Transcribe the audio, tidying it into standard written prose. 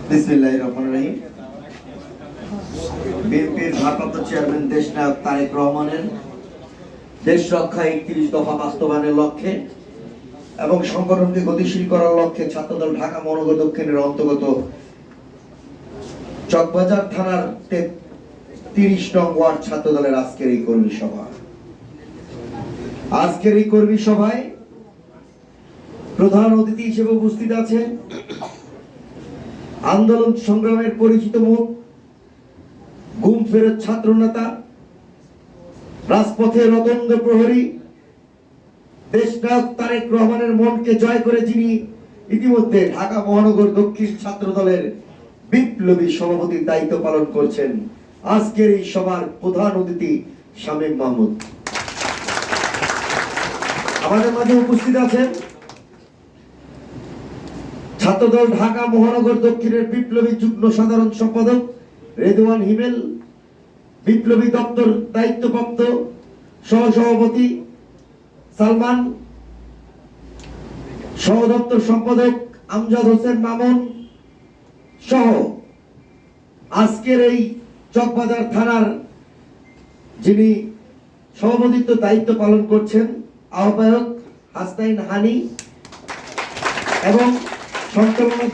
বিসমিল্লাহির রহমানির রহিম। বিএনপির ভারপ্রাপ্ত চেয়ারম্যান দেশনায়ক তারেক রহমানের দেশ রক্ষায় 31 দফা বাস্তবায়নের লক্ষ্যে এবং সংগঠনকে গতিশীল করার লক্ষ্যে ছাত্রদল ঢাকা মহানগর দক্ষিণের অন্তর্গত চকবাজার থানার 30 নং ওয়ার্ড ছাত্রদলের আজকের এই কর্মী সভা। আজকের এই কর্মী সভায় প্রধান অতিথি হিসেবে উপস্থিত আছেন আন্দোলন সংগ্রামের পরিচিত মুখ, গুম ফেরত ছাত্র নেতা, রাজপথের রতন্দ্র প্রহরী, দেশনায়ক তারেক রহমানের মনকে জয় করে যিনি ইতিমধ্যে ঢাকা মহানগর দক্ষিণ ছাত্র দলের বিপ্লবী সভাপতির দায়িত্ব পালন করছেন আজকের এই সভার প্রধান অতিথি শামীম মাহমুদ। আমাদের মাঝে উপস্থিত আছেন ছাত্রদল ঢাকা মহানগর দক্ষিণের বিপ্লবী যুগ্ম সাধারণ সম্পাদক রেদওয়ান হিমেল, বিপ্লবী দপ্তর দায়িত্বপ্রাপ্ত সহসভাপতি সালমান, সহ দপ্তর সম্পাদক আমজাদ হোসেন মামুন সহ আজকের এই চকবাজার থানার যিনি সভাপতিত্ব দায়িত্ব পালন করছেন আহ্বায়ক হাসনাইন হানি এবং সঞ্চালনা